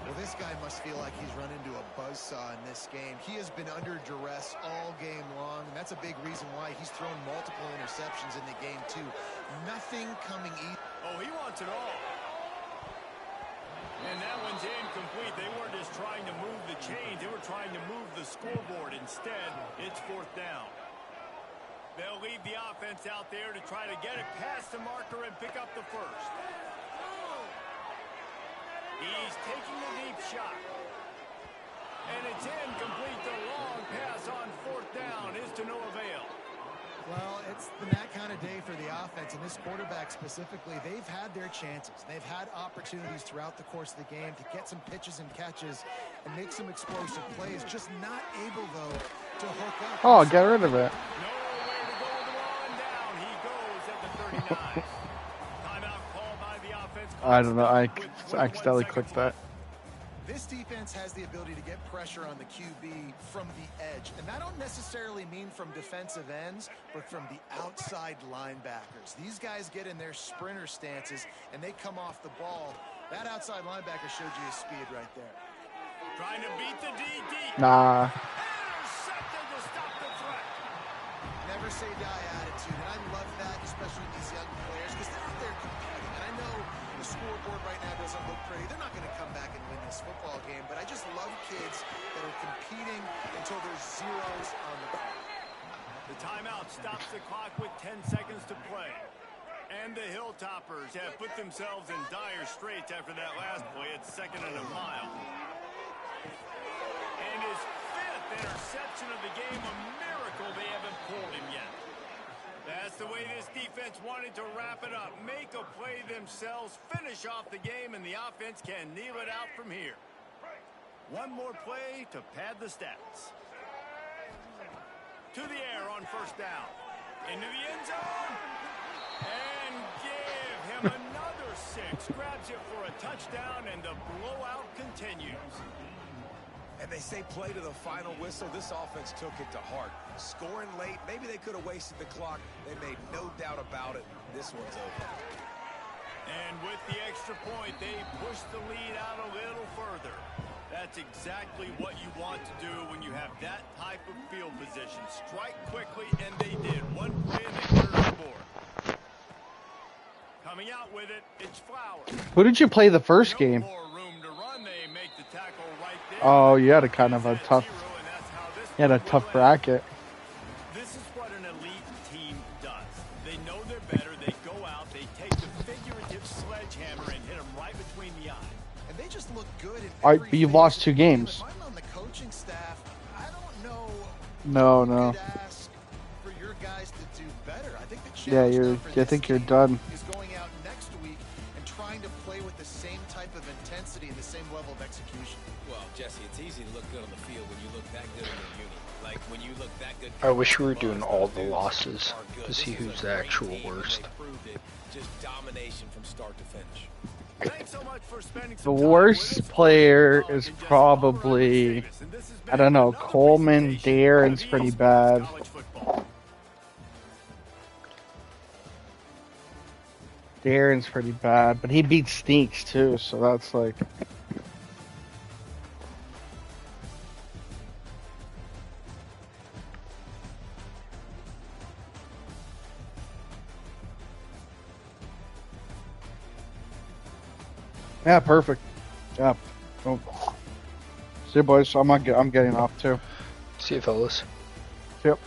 Well, this guy must feel like he's run into a buzzsaw in this game. He has been under duress all game long, and that's a big reason why he's thrown multiple interceptions in the game, too. Nothing coming easy. Oh, he wants it all. And that one's incomplete. They weren't just trying to move the chains. They were trying to move the scoreboard. Instead, it's fourth down. They'll leave the offense out there to try to get it past the marker and pick up the first. He's taking a deep shot. And it's incomplete. The long pass on fourth down is to no avail. Well, it's been that kind of day for the offense, and this quarterback specifically, they've had their chances. They've had opportunities throughout the course of the game to get some pitches and catches and make some explosive plays. Just not able, though, to hook up. Oh, get rid of it. Nowhere to go with the run down. He goes at the 39. Timeout called by the offense. I don't know. I accidentally clicked that. This defense has the ability to get pressure on the QB from the edge. And I don't necessarily mean from defensive ends, but from the outside linebackers. These guys get in their sprinter stances, and they come off the ball. That outside linebacker showed you his speed right there. Trying to beat the DD. Nah. Intercepted to stop the threat. Never say die attitude. And I love that, especially with these young players, because they're out there competing. And I know the scoreboard right now doesn't look pretty. They're not going to come back and win this football game, but I just love kids that are competing until there's zeros on the clock. The timeout stops the clock with 10 seconds to play. And the Hilltoppers have put themselves in dire straits after that last play. It's 2nd and a mile. And his 5th interception of the game, a miracle they haven't pulled him yet. That's the way this defense wanted to wrap it up. Make a play themselves, finish off the game, and the offense can kneel it out from here. One more play to pad the stats. To the air on first down. Into the end zone. And give him another 6. Grabs it for a touchdown, and the blowout continues. And they say play to the final whistle. This offense took it to heart. Scoring late, maybe they could have wasted the clock. They made no doubt about it. This one's over. And with the extra point, they push the lead out a little further. That's exactly what you want to do when you have that type of field position. Strike quickly, and they did. One play, and they cleared the board. Coming out with it, it's Flowers. Who did you play the first game? No more room to run. They make the tackle right there. Oh, you had a kind of a tough. You had a tough bracket. This is what an elite team does. They know they're better. They go out. They take the figurative sledgehammer and hit them right between the eyes. And they just look good in All right, every but you've phase lost of 2 the game. games. If I'm on the coaching staff, I don't know. No. Could ask for your guys to do better. I think the Yeah, challenge now for I this think you're team done. is going out next week and trying to play with the same type of intensity and the same level of execution. Well, Jesse, it's easy to look good on the field when you look that good in your unit. Like when you look that good. I wish we were doing all the losses to see who's the actual worst. They proved it. Just domination from start to finish. Thanks so much for spending The some time worst with us. player College is and just probably, all around Davis. And this has been I don't know, another Coleman. presentation Darren's of pretty EA bad. Sports College Football. Darren's pretty bad, but he beat Sneaks too, so that's like. Yeah, perfect. Yeah. Oh. See you, boys. I'm getting off too. See you, fellas. Yep.